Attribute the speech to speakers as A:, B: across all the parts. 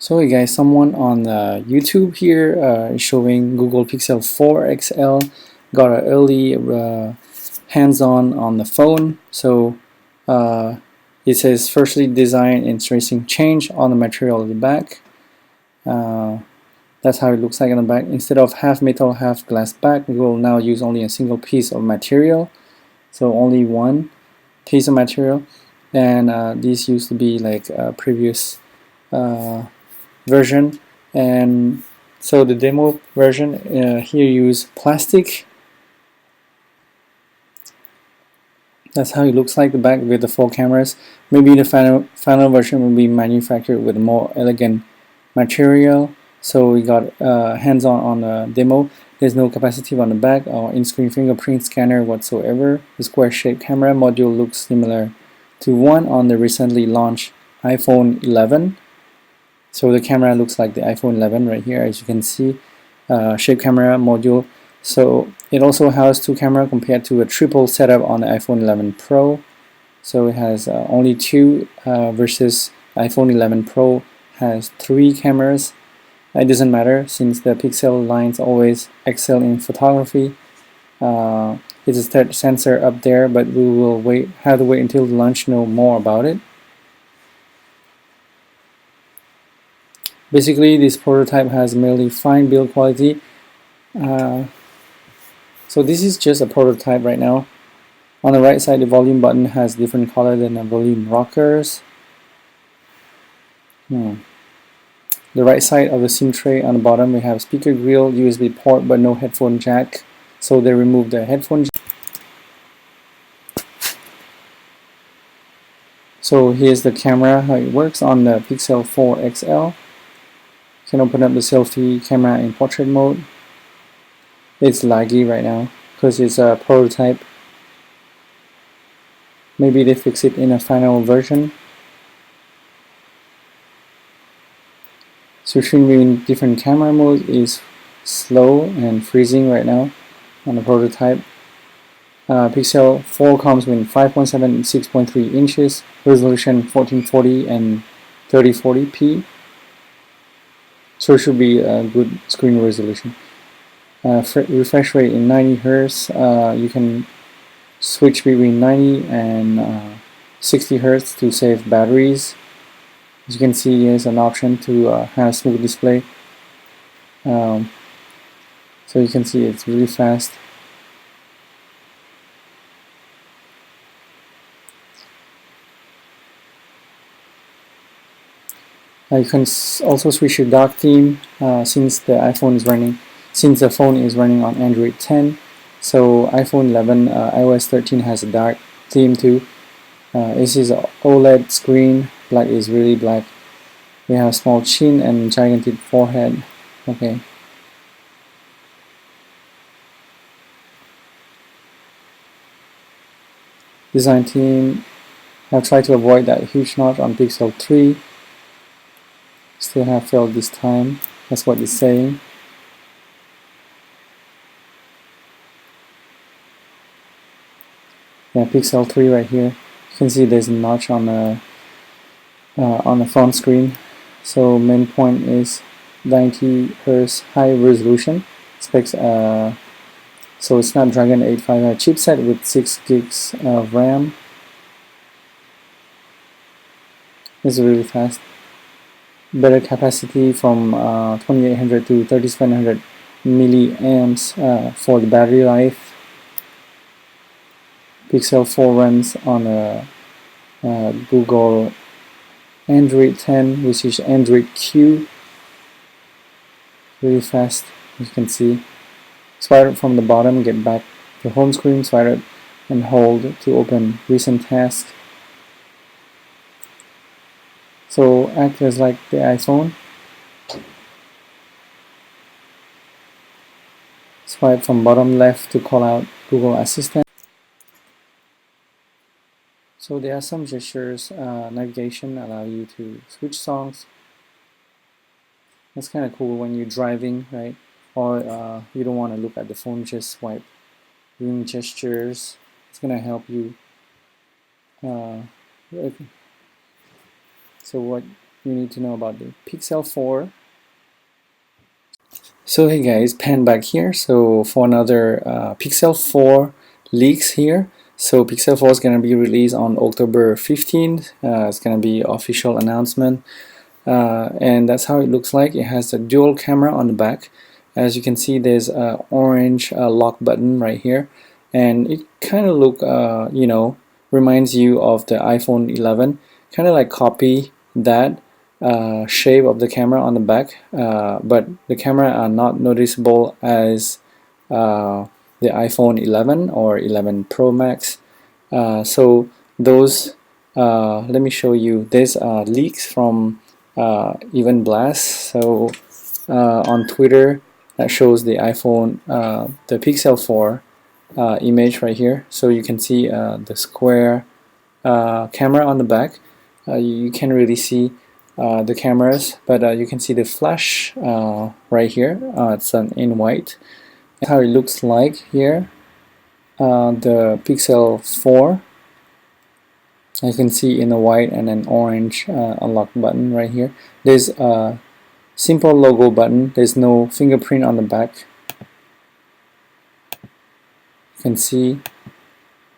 A: So hey guys, someone on YouTube here is showing Google Pixel 4 XL got an early hands-on on the phone. So uh, it says firstly design and tracing change on the material of the back. Uh, that's how it looks like on the back. Instead of half metal, half glass back, we will now use only a single piece of material. So only one piece of material, and these used to be like previous version, and so the demo version here use plastic. That's how it looks like the back with the 4 cameras. Maybe the final version will be manufactured with more elegant material. So we got hands-on on the demo. There's no capacitive on the back or in-screen fingerprint scanner whatsoever. The square-shaped camera module looks similar to one on the recently launched iPhone 11. So the camera looks like the iPhone 11 right here, as you can see. Shape camera module. So it also has 2 cameras compared to a triple setup on the iPhone 11 Pro. So it has only 2 versus iPhone 11 Pro has 3 cameras. It doesn't matter since the Pixel lines always excel in photography. It's a third sensor up there, but we will have to wait until the launch to know more about it. Basically, this prototype has merely fine build quality. So this is just a prototype right now. On the right side, the volume button has different color than the volume rockers. The right side of the SIM tray on the bottom, we have speaker grill, USB port, but no headphone jack. So they removed the headphone jack. So here's the camera, how it works on the Pixel 4 XL. You can open up the selfie camera in portrait mode. It's laggy right now because it's a prototype. Maybe they fix it in a final version. Switching between different camera modes is slow and freezing right now on the prototype. Pixel 4 comes with 5.7 and 6.3 inches, resolution 1440 and 3040p. So it should be a good screen resolution. Refresh rate in 90 Hz. You can switch between 90 and 60 Hz to save batteries. As you can see, there's an option to have smooth display. So you can see it's really fast. You can also switch your dock theme since the phone is running on Android 10. So iPhone 11, iOS 13 has a dark theme too. This is an OLED screen. Black is really black. We have small chin and gigantic forehead. Okay. Design team have tried to avoid that huge notch on Pixel 3. Still have failed this time. That's what it's saying. Yeah, Pixel 3 right here. You can see there's a notch on the front screen. So main point is 90 Hz high resolution specs. So it's Snapdragon 855 chipset with 6 gigs of RAM. It's really fast. Better capacity from 2800 to 3700 milliamps for the battery life. Pixel 4 runs on a Google Android 10, which is Android Q. Really fast, you can see. Swipe up from the bottom, get back to home screen, swipe up and hold to open recent tasks. So act as like the iPhone. Swipe from bottom left to call out Google Assistant. So there are some gestures. Navigation allow you to switch songs. That's kind of cool when you're driving, right? Or you don't want to look at the phone, just swipe. Doing gestures, it's gonna help you. So what you need to know about the Pixel 4. So hey guys, pan back here. So for another Pixel 4 leaks here. So Pixel 4 is going to be released on October 15th. It's going to be official announcement. And that's how it looks like. It has a dual camera on the back. As you can see, there's an orange lock button right here, and it kind of reminds you of the iPhone 11, kind of like copy that shape of the camera on the back, but the camera are not noticeable as the iPhone 11 or 11 Pro Max. So those, let me show you. There's leaks from Even Blast. So on Twitter, that shows the iPhone, the Pixel 4 image right here. So you can see the square camera on the back. You can't really see the cameras, but you can see the flash right here. It's in white. That's how it looks like here. The Pixel 4. You can see in the white and an orange unlock button right here. There's a simple logo button. There's no fingerprint on the back. You can see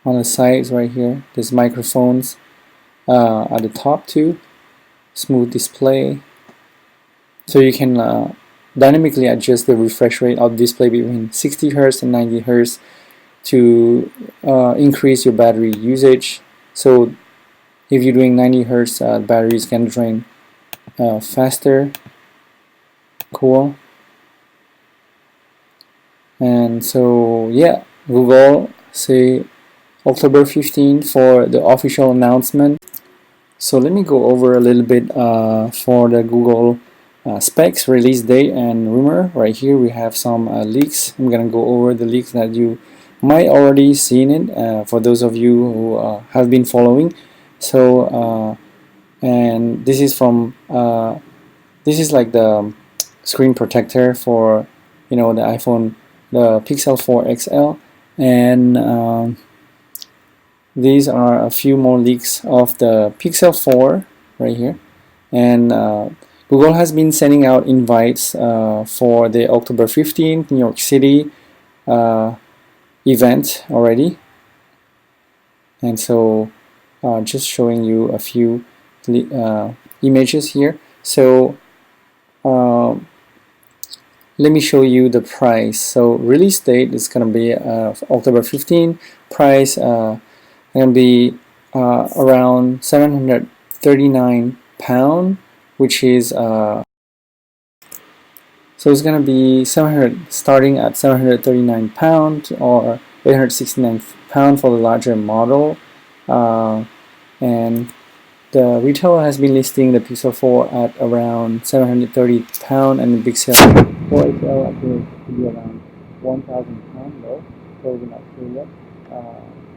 A: on the sides right here. There's microphones at the top too. Smooth display. So you can dynamically adjust the refresh rate of display between 60 Hz and 90 Hz to increase your battery usage. So if you're doing 90 Hz, battery is going to drain faster. Cool. And so yeah, Google say October 15 for the official announcement. So let me go over a little bit for the Google specs, release date, and rumor. Right here we have some leaks. I'm gonna go over the leaks that you might already seen it for those of you who have been following. So and this is from this is like the screen protector for the iPhone, the Pixel 4 XL, and these are a few more leaks of the Pixel 4 right here. And Google has been sending out invites for the October 15th New York City event already. And so just showing you a few images here. So let me show you the price. So release date is going to be October 15. Price going to be around £739, which is so it's going to be starting at £739 or £869 for the larger model, and the retailer has been listing the Pixel 4 at around £730, and the Pixel 4 XL appears to be around £1,000 though, so we're not sure yet.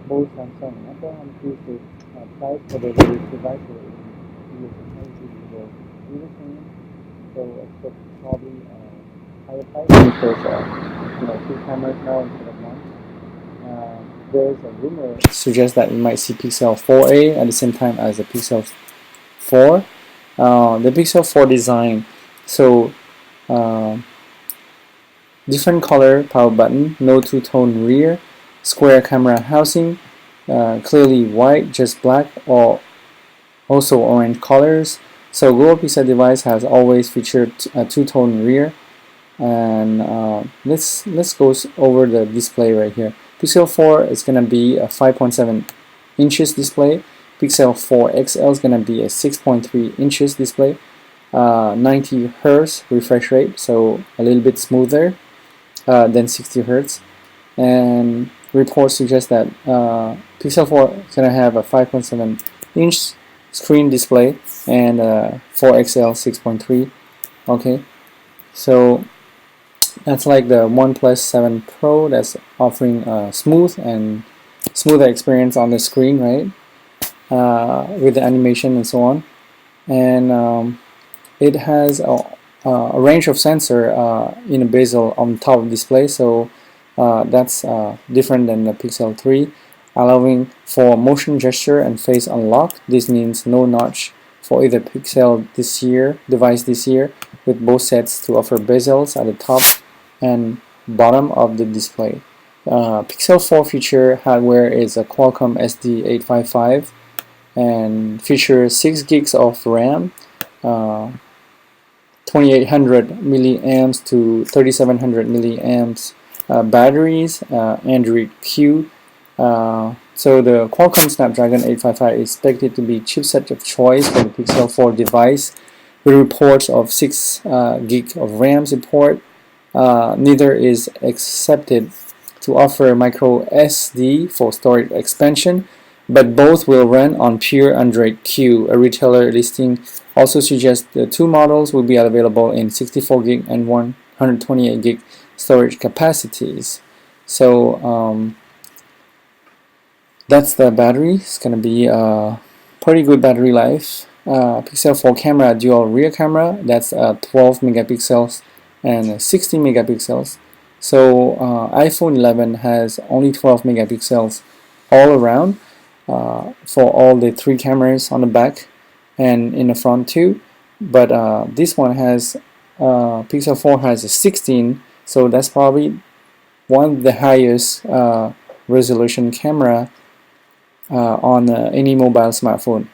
A: Both Samsung and Apple have increased the price for the various devices in the will do the same. So expect probably higher price because two cameras now instead of one. There's a rumor suggests that we might see Pixel 4a at the same time as the Pixel 4. The Pixel 4 design, so different color power button, no two-tone rear, square camera housing, clearly white, just black, or also orange colors. So Google Pixel device has always featured a two-tone rear. And let's go over the display right here. Pixel 4 is going to be a 5.7 inches display. Pixel 4 XL is going to be a 6.3 inches display. 90 Hz refresh rate, so a little bit smoother than 60 Hz. And reports suggest that Pixel 4 is going to have a 5.7 inch screen display and 4XL 6.3. Okay, so that's like the OnePlus 7 Pro that's offering a smoother experience on the screen, right? With the animation and so on. And it has a range of sensor in a bezel on top of the display, so that's different than the Pixel 3, allowing for motion gesture and face unlock. This means no notch for either Pixel device this year, with both sets to offer bezels at the top and bottom of the display. Pixel 4 feature hardware is a Qualcomm SD855 and features 6 gigs of RAM, 2800 milliamps to 3700 milliamps batteries, Android Q. So the Qualcomm Snapdragon 855 is expected to be chipset of choice for the Pixel 4 device, with reports of 6 gig of RAM support. Neither is accepted to offer micro SD for storage expansion, but both will run on pure Android Q. A retailer listing also suggests the two models will be available in 64 gig and 128 gig storage capacities. So that's the battery. It's going to be a pretty good battery life. Pixel 4 camera, dual rear camera, that's 12 megapixels and 16 megapixels. So iPhone 11 has only 12 megapixels all around for all the 3 cameras on the back and in the front too. But this one has, Pixel 4 has a 16, so that's probably one of the highest resolution camera on any mobile smartphone.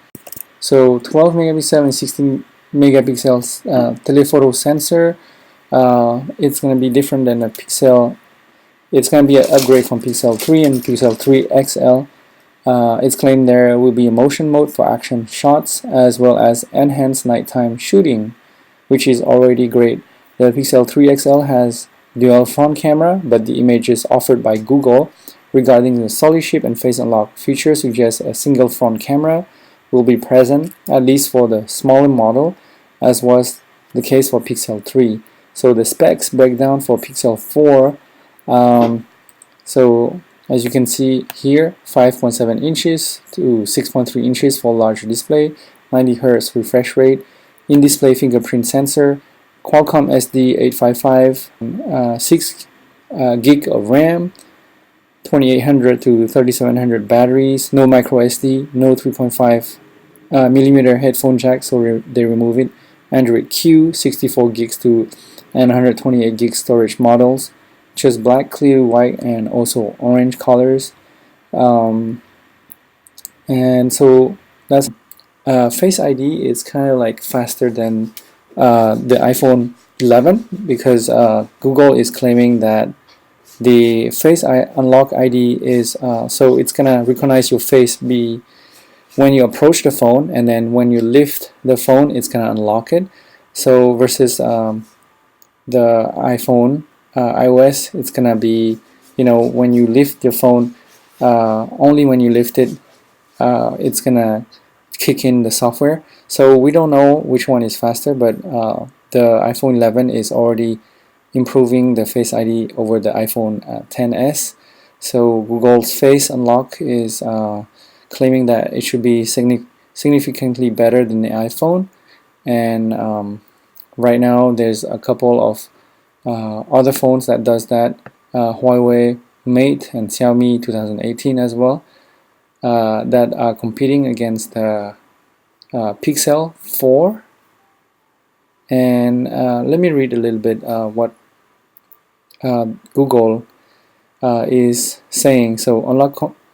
A: So 12 megapixel and 16 megapixels telephoto sensor. It's going to be different than a Pixel. It's going to be an upgrade from Pixel 3 and Pixel 3 XL. It's claimed there will be a motion mode for action shots as well as enhanced nighttime shooting, which is already great. The Pixel 3 XL has dual front camera, but the images offered by Google regarding the solid shape and face unlock feature suggest a single front camera will be present, at least for the smaller model, as was the case for Pixel 3. So the specs breakdown for Pixel 4, so as you can see here, 5.7 inches to 6.3 inches for large display, 90 Hz refresh rate, in-display fingerprint sensor, Qualcomm SD855, 6 gig of RAM, 2800 to 3700 batteries, no micro SD, no 3.5 millimeter headphone jack, so they remove it. Android Q, 64 gigs to and 128 gig storage models, just black, clear, white, and also orange colors. And so that's Face ID is kind of like faster than the iPhone 11 because Google is claiming that the Face Unlock ID is so it's gonna recognize your face when you approach the phone, and then when you lift the phone, it's gonna unlock it. So versus the iPhone iOS, it's gonna be, when you lift your phone, only when you lift it, it's gonna kick in the software. So we don't know which one is faster, but the iPhone 11 is already improving the Face ID over the iPhone XS. So Google's Face Unlock is claiming that it should be significantly better than the iPhone, and right now there's a couple of other phones that does that, Huawei Mate and Xiaomi 2018 as well, that are competing against the Pixel 4. And let me read a little bit what Google is saying. So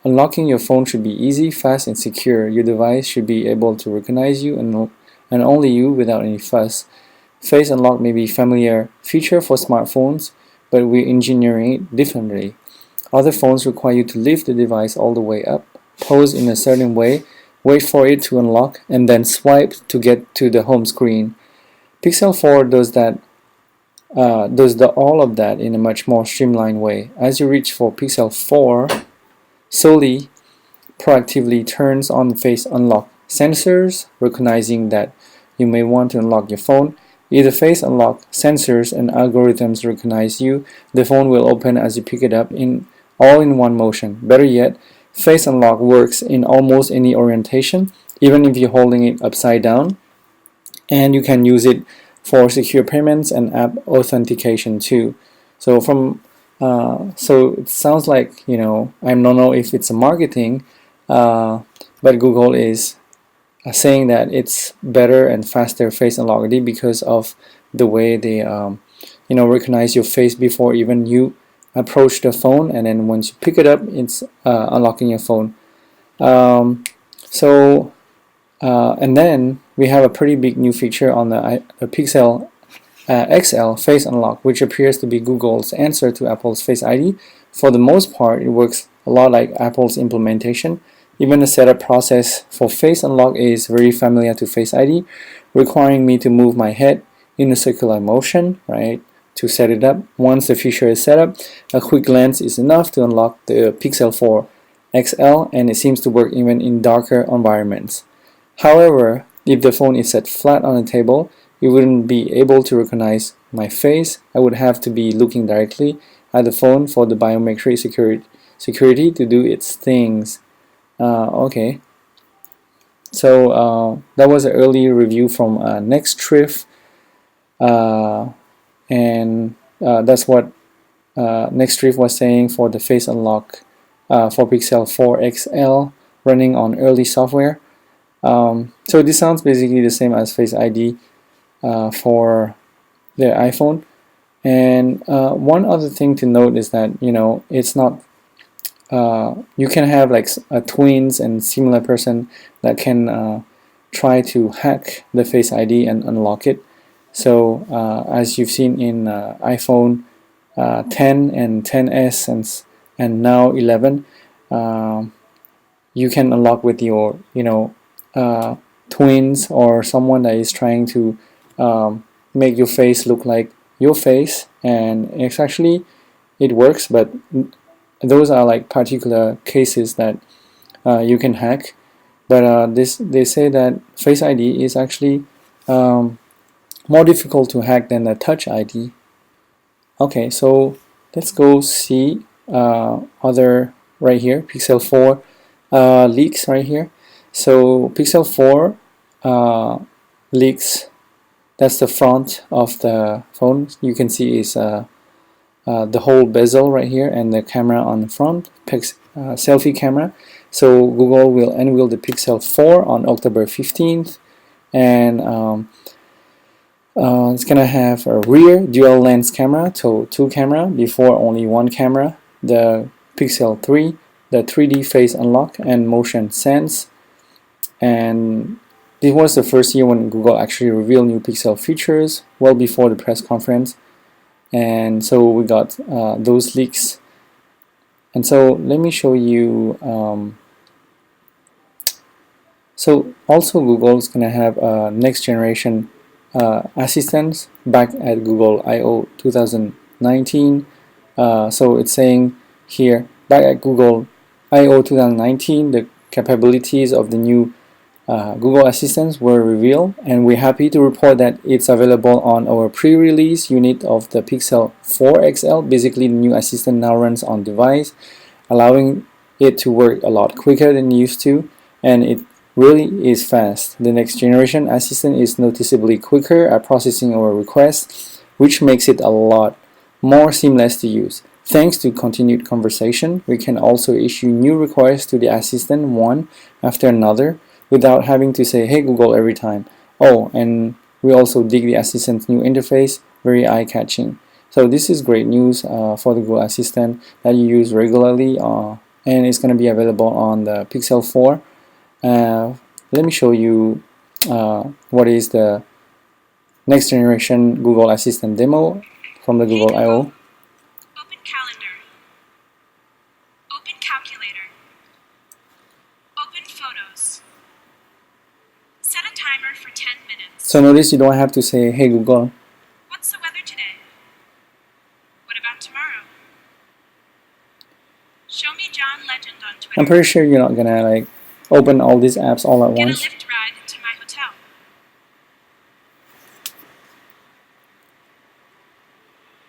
A: unlocking your phone should be easy, fast, and secure. Your device should be able to recognize you and only you without any fuss. Face Unlock may be a familiar feature for smartphones, but we're engineering it differently. Other phones require you to lift the device all the way up, pose in a certain way, wait for it to unlock, and then swipe to get to the home screen. Pixel 4 does all of that in a much more streamlined way. As you reach for Pixel 4, solely proactively turns on the face unlock sensors, recognizing that you may want to unlock your phone. If the face unlock sensors and algorithms recognize you, the phone will open as you pick it up all in one motion. Better yet, face unlock works in almost any orientation, even if you're holding it upside down, and you can use it for secure payments and app authentication too. So so it sounds like, I don't know if it's a marketing, but Google is saying that it's better and faster face unlock because of the way they recognize your face before even you approach the phone, and then once you pick it up, it's unlocking your phone. Um, so and then we have a pretty big new feature on the Pixel XL Face Unlock, which appears to be Google's answer to Apple's Face ID. For the most part, it works a lot like Apple's implementation. Even the setup process for Face Unlock is very familiar to Face ID, requiring me to move my head in a circular motion, right, to set it up. Once the feature is set up, a quick glance is enough to unlock the Pixel 4 XL, and it seems to work even in darker environments. However, if the phone is set flat on a table, you wouldn't be able to recognize my face. I would have to be looking directly at the phone for the biometric security to do its things. Okay, so that was an early review from Nextdrift, and that's what Nextdrift was saying for the face unlock for Pixel 4 XL running on early software. So this sounds basically the same as Face ID for the iPhone. And one other thing to note is that it's not you can have like a twins and similar person that can try to hack the Face ID and unlock it. So as you've seen in iPhone 10 and 10s and now 11, you can unlock with your twins or someone that is trying to make your face look like your face, and it's actually it works, but those are like particular cases that you can hack. But they say that Face ID is actually more difficult to hack than the Touch ID. Okay, so let's go see other right here, Pixel 4 leaks right here. So Pixel 4 leaks, that's the front of the phone. You can see is the whole bezel right here and the camera on the front, selfie camera. So Google will unveil the Pixel 4 on October 15th, and it's gonna have a rear dual lens camera, so two camera before only one camera. The Pixel 3, the 3D face unlock and motion sense, and this was the first year when Google actually revealed new Pixel features, well before the press conference. And so we got those leaks. And so let me show you. So also Google is going to have a next generation assistants back at Google I/O 2019. So it's saying here, back at Google I/O 2019, the capabilities of the new Google Assistants were revealed, and we're happy to report that it's available on our pre-release unit of the Pixel 4 XL. Basically, the new assistant now runs on device, allowing it to work a lot quicker than it used to, and it really is fast. The next generation assistant is noticeably quicker at processing our requests, which makes it a lot more seamless to use. Thanks to continued conversation, we can also issue new requests to the assistant one after another, without having to say, "Hey Google," every time. Oh, and we also dig the assistant's new interface, very eye-catching. So this is great news for the Google Assistant that you use regularly, and it's going to be available on the Pixel 4. Let me show you what is the next generation Google Assistant demo from the Google I/O.
B: Open calendar. Open calculator. Open photos. Set a timer for 10 minutes.
A: So notice you don't have to say, "Hey Google."
B: What's the weather today? What about tomorrow? Show me John Legend on Twitter.
A: I'm pretty sure you're not gonna like open all these apps all at
B: Get
A: once.
B: a Lyft ride to my hotel.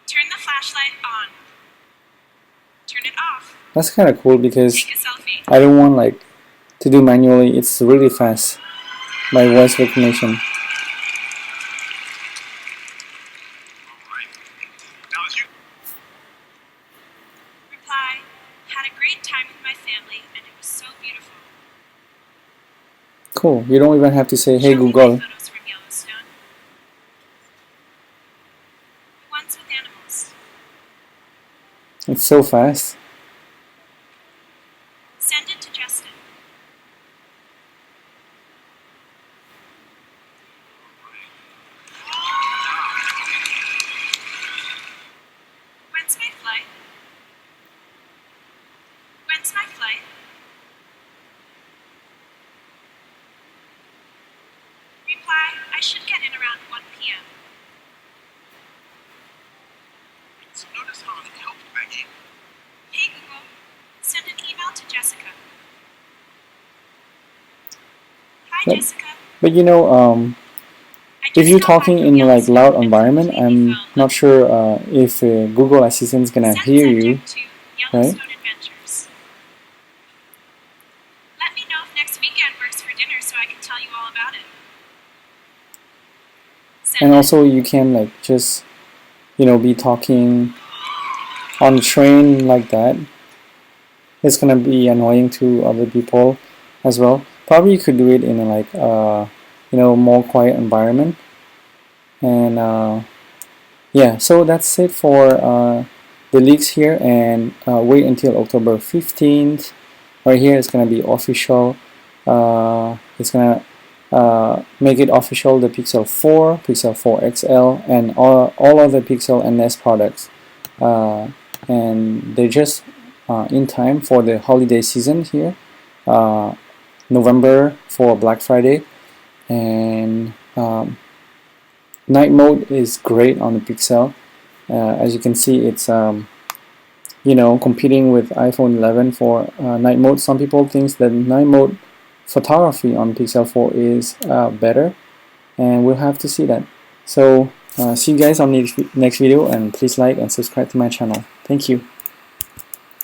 B: Turn the flashlight on. Turn it off.
A: That's kind of cool because
B: Take a selfie.
A: I don't want like to do manually. It's really fast by voice recognition.
B: Reply. Had a great time with my family and it was so beautiful.
A: cool. You don't even have to say, hey
B: Show me my
A: Google.
B: photos from Yellowstone. The ones with animals.
A: It's so fast.
B: Send it to Justin. When's my flight? When's my flight? Reply, I should get in around 1 p.m.
C: Notice how it helped Becky.
B: Hey Google, send an email to Jessica. Hi
A: But-
B: Jessica.
A: But you know,
B: I
A: if
B: just
A: you're
B: got back
A: talking
B: from
A: in like
B: Yellowstone
A: loud
B: and
A: environment,
B: completely
A: I'm
B: fell in
A: not
B: love.
A: sure if Google Assistant is gonna
B: Send
A: hear you.
B: subject to Yellowstone Adventures. Let me know if next weekend works for dinner so I can tell you all about it. Send
A: And
B: it.
A: also you can like just, you know, be talking on the train like that. It's gonna be annoying to other people as well. Probably you could do it in a like you know, more quiet environment. And yeah, so that's it for the leaks here, and wait until October 15th. Right here it's gonna be official. It's gonna make it official, the Pixel 4, Pixel 4 XL, and all other Pixel and Nest products. And they're just in time for the holiday season here, November, for Black Friday. And night mode is great on the Pixel. As you can see, it's you know, competing with iPhone 11 for night mode. Some people think that night mode photography on Pixel 4 is better, and we'll have to see that. So see you guys on the next video, and please like and subscribe to my channel. Thank you.